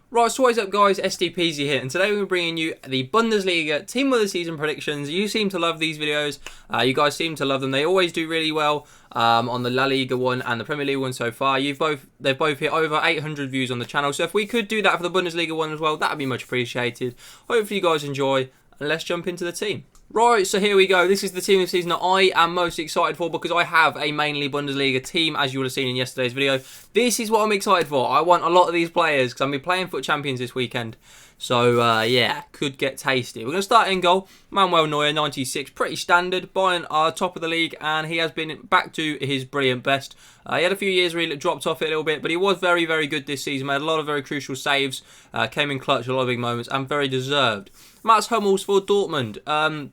Right, so what is up guys, SDPeasy here, and today we're bringing you the Bundesliga Team of the Season predictions. You seem to love these videos, you guys seem to love them, they always do really well on the La Liga one and the Premier League one so far. They've both hit over 800 views on the channel, so if we could do that for the Bundesliga one as well, that would be much appreciated. Hopefully you guys enjoy, and let's jump into the team. Right, so here we go. This is the team of the season that I am most excited for because I have a mainly Bundesliga team, as you would have seen in yesterday's video. This is what I'm excited for. I want a lot of these players because I'm going to be playing FUT Champions this weekend. So, yeah, could get tasty. We're going to start in goal. Manuel Neuer, 96, pretty standard. Bayern are top of the league, and he has been back to his brilliant best. He had a few years where he dropped off it a little bit, but he was very, very good this season. Made a lot of very crucial saves, came in clutch, a lot of big moments, and very deserved. Mats Hummels for Dortmund.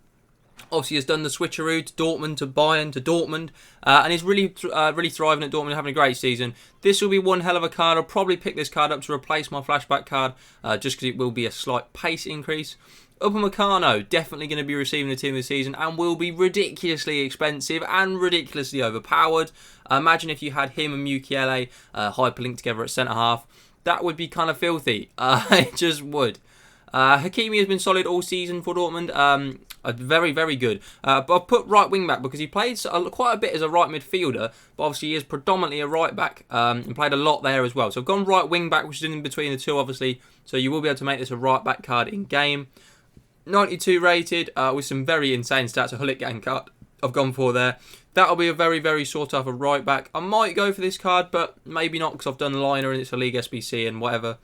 Obviously has done the switcheroo to Dortmund, to Bayern, to Dortmund, and is really thriving at Dortmund, having a great season. This will be one hell of a card. I'll probably pick this card up to replace my flashback card, just because it will be a slight pace increase. Upamecano, definitely going to be receiving the team of the season, and will be ridiculously expensive and ridiculously overpowered. Imagine if you had him and Mukiele hyperlinked together at centre-half. That would be kind of filthy. It just would. Hakimi has been solid all season for Dortmund. Very, very good. But I've put right wing back because he played quite a bit as a right midfielder, but obviously he is predominantly a right back and played a lot there as well. So I've gone right wing back, which is in between the two, obviously. So you will be able to make this a right back card in game. 92 rated with some very insane stats. A Hullet gang card I've gone for there. That'll be a very, very sought after right back. I might go for this card, but maybe not because I've done Liner and it's a League SBC and whatever.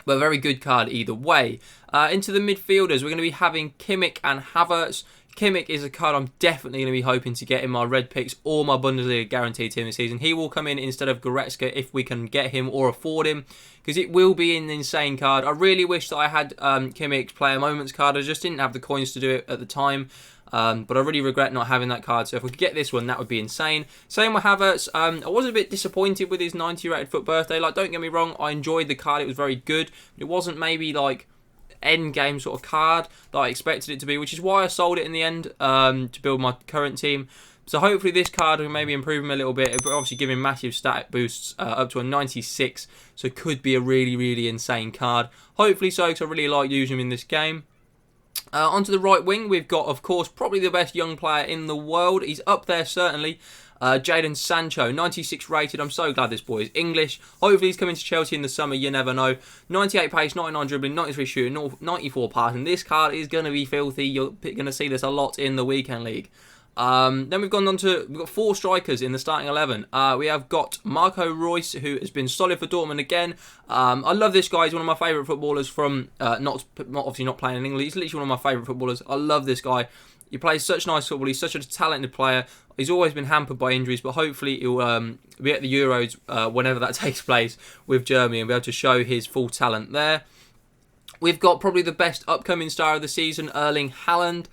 But a very good card either way. Into the midfielders, we're going to be having Kimmich and Havertz. Kimmich is a card I'm definitely going to be hoping to get in my red picks or my Bundesliga guaranteed team this season. He will come in instead of Goretzka if we can get him or afford him, because it will be an insane card. I really wish that I had Kimmich's player moments card. I just didn't have the coins to do it at the time. But I really regret not having that card. So if we could get this one, that would be insane. Same with Havertz. I was a bit disappointed with his 90 rated FUT birthday. Like, don't get me wrong, I enjoyed the card. It was very good. It wasn't maybe like end game sort of card that I expected it to be, which is why I sold it in the end to build my current team. So hopefully this card will maybe improve him a little bit. It will obviously give him massive stat boosts up to a 96. So it could be a really, really insane card. Hopefully so, because I really like using him in this game. Onto the right wing, we've got, of course, probably the best young player in the world. He's up there, certainly. Jadon Sancho, 96 rated. I'm so glad this boy is English. Hopefully he's coming to Chelsea in the summer. You never know. 98 pace, 99 dribbling, 93 shooting, 94 passing. This card is going to be filthy. You're going to see this a lot in the Weekend League. Then we've got 4 strikers in the starting 11. We have got Marco Royce, who has been solid for Dortmund again. I love this guy. He's one of my favourite footballers from, obviously not playing in England. He's literally one of my favourite footballers. I love this guy. He plays such nice football. He's such a talented player. He's always been hampered by injuries, but hopefully he'll be at the Euros whenever that takes place with Germany and be able to show his full talent there. We've got probably the best upcoming star of the season, Erling Haaland.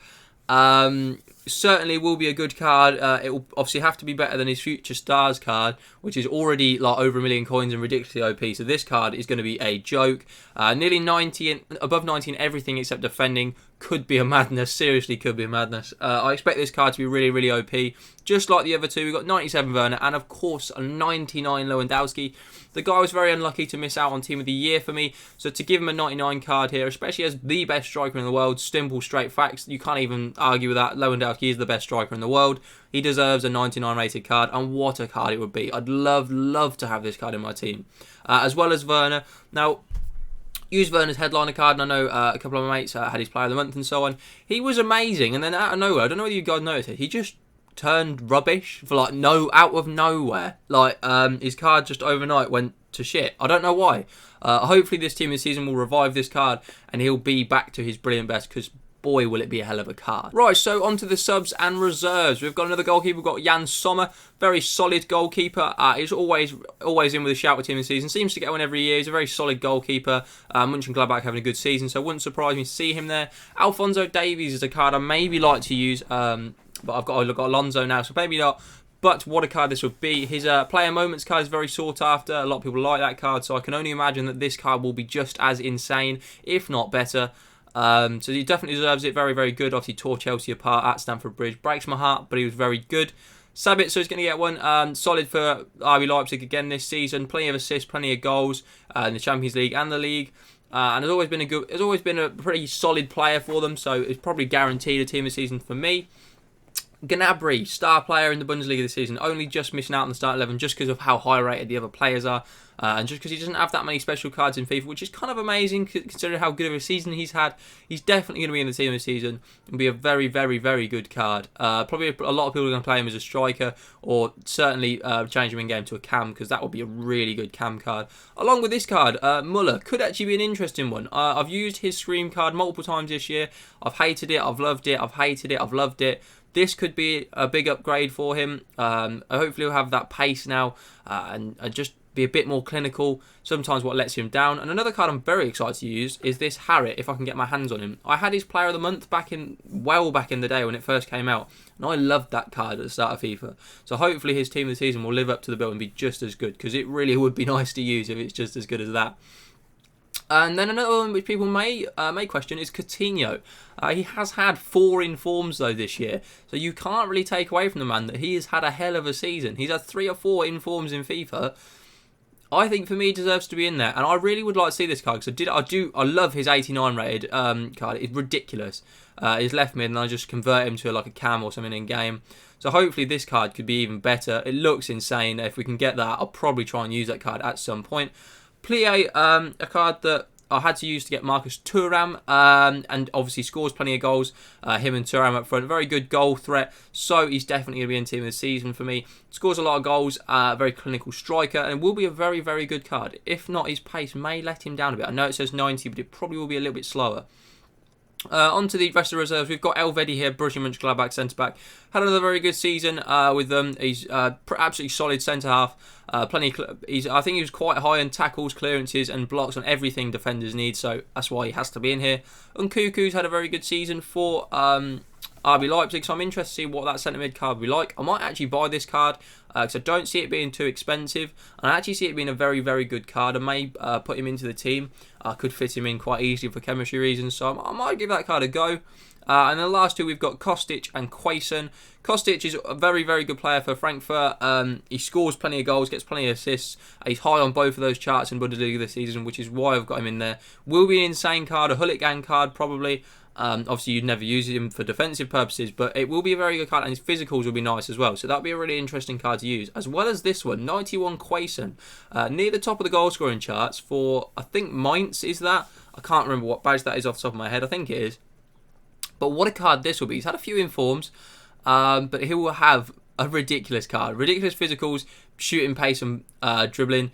Certainly will be a good card. It will obviously have to be better than his Future Stars card, which is already like over 1 million coins and ridiculously OP. So this card is going to be a joke. Nearly 90 and above 90 in everything except defending. Could be a madness. Seriously, could be a madness. I expect this card to be really, really OP. Just like the other two, we've got 97 Werner and, of course, a 99 Lewandowski. The guy was very unlucky to miss out on Team of the Year for me. So to give him a 99 card here, especially as the best striker in the world, simple, straight facts. You can't even argue with that. Lewandowski is the best striker in the world. He deserves a 99 rated card, and what a card it would be. I'd love to have this card in my team. As well as Werner. Now, use Werner's headliner card, and I know a couple of my mates had his player of the month and so on. He was amazing, and then out of nowhere, I don't know whether you guys noticed it, he just turned rubbish for like out of nowhere. Like his card just overnight went to shit. I don't know why. Hopefully this team this season will revive this card and he'll be back to his brilliant best, because boy will it be a hell of a card. Right, so on to the subs and reserves. We've got another goalkeeper. We've got Jan Sommer, very solid goalkeeper. He's always in with a shout with team this season. Seems to get one every year. He's a very solid goalkeeper. Mönchengladbach having a good season, so it wouldn't surprise me to see him there. Alfonzo Davies is a card I maybe like to use, but I've got Alonso now, so maybe not. But what a card this would be. His player moments card is very sought after. A lot of people like that card, so I can only imagine that this card will be just as insane, if not better. So he definitely deserves it. Very, very good. Obviously tore Chelsea apart at Stamford Bridge. Breaks my heart, but he was very good. Sabitzer is going to get one. Solid for RB Leipzig again this season. Plenty of assists, plenty of goals in the Champions League and the league. And has always been a pretty solid player for them. So it's probably guaranteed a team of the season for me. Gnabry, star player in the Bundesliga this season, only just missing out on the start 11 just because of how high rated the other players are, and just because he doesn't have that many special cards in FIFA, which is kind of amazing considering how good of a season he's had. He's definitely going to be in the team of the season and be a very, very, very good card. Probably a lot of people are going to play him as a striker, or certainly change him in game to a cam, because that would be a really good cam card. Along with this card, Muller could actually be an interesting one. I've used his Scream card multiple times this year. I've hated it, I've loved it, I've hated it, I've loved it. This could be a big upgrade for him. Hopefully he'll have that pace now and just be a bit more clinical, sometimes what lets him down. And another card I'm very excited to use is this Harrit, if I can get my hands on him. I had his Player of the Month well back in the day when it first came out, and I loved that card at the start of FIFA. So hopefully his team of the season will live up to the bill and be just as good, because it really would be nice to use if it's just as good as that. And then another one which people may question is Coutinho. He has had 4 informs though this year, so you can't really take away from the man that he has had a hell of a season. He's had 3 or 4 informs in FIFA. I think for me he deserves to be in there, and I really would like to see this card because I love his 89 rated card. It's ridiculous. He's left mid, and I just convert him to like a cam or something in game. So hopefully this card could be even better. It looks insane. If we can get that, I'll probably try and use that card at some point. Plie, a card that I had to use to get Marcus Thuram, and obviously scores plenty of goals. Him and Thuram up front, very good goal threat, so he's definitely going to be in team of the season for me. Scores a lot of goals, very clinical striker, and will be a very, very good card. If not, his pace may let him down a bit. I know it says 90, but it probably will be a little bit slower. On to the rest of the reserves. We've got Elvedi here, Borussia Mönchengladbach centre-back. Had another very good season with them. He's absolutely solid centre-half. I think he was quite high in tackles, clearances and blocks on everything defenders need, so that's why he has to be in here. Nkunku's had a very good season for RB Leipzig, so I'm interested to see what that centre mid card will be like. I might actually buy this card because I don't see it being too expensive, and I actually see it being a very, very good card. I may put him into the team. I could fit him in quite easily for chemistry reasons, so I might give that card a go. And the last two, we've got Kostic and Quaison. Kostic is a very, very good player for Frankfurt. He scores plenty of goals, gets plenty of assists. He's high on both of those charts in Bundesliga this season, which is why I've got him in there. Will be an insane card, a hooligan card probably. Obviously, you'd never use him for defensive purposes, but it will be a very good card, and his physicals will be nice as well. So that'll be a really interesting card to use, as well as this one, 91 Quaison, near the top of the goal scoring charts for, I think, Mainz is that. I can't remember what badge that is off the top of my head. I think it is. But what a card this will be. He's had a few informs, but he will have a ridiculous card. Ridiculous physicals, shooting pace and dribbling.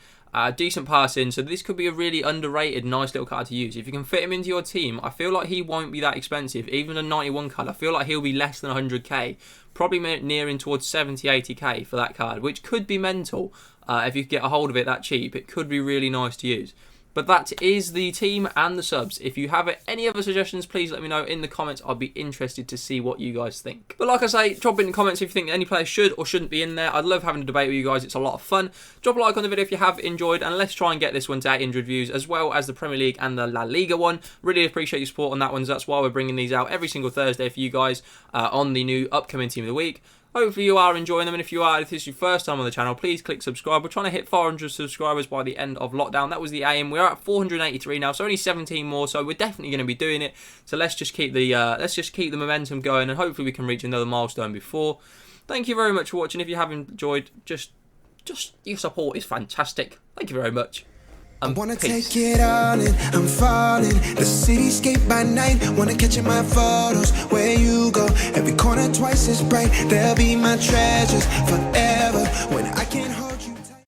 Decent passing, so this could be a really underrated, nice little card to use. If you can fit him into your team, I feel like he won't be that expensive. Even a 91 card, I feel like he'll be less than 100k. Probably nearing towards 70, 80k for that card, which could be mental. If you get a hold of it that cheap, it could be really nice to use. But that is the team and the subs. If you have any other suggestions, please let me know in the comments. I'll be interested to see what you guys think. But like I say, drop in the comments if you think any player should or shouldn't be in there. I'd love having a debate with you guys. It's a lot of fun. Drop a like on the video if you have enjoyed, and let's try and get this one to 800 views, as well as the Premier League and the La Liga one. Really appreciate your support on that one. So that's why we're bringing these out every single Thursday for you guys on the new upcoming Team of the Week. Hopefully you are enjoying them, and if you are, if this is your first time on the channel, please click subscribe. We're trying to hit 400 subscribers by the end of lockdown. That was the aim. We're at 483 now, so only 17 more. So we're definitely going to be doing it. So let's just keep the momentum going, and hopefully we can reach another milestone before. Thank you very much for watching. If you have enjoyed, just your support is fantastic. Thank you very much. I wanna take it all in, I'm falling. The cityscape by night, wanna catch in my photos. Where you go, every corner twice as bright. They'll be my treasures.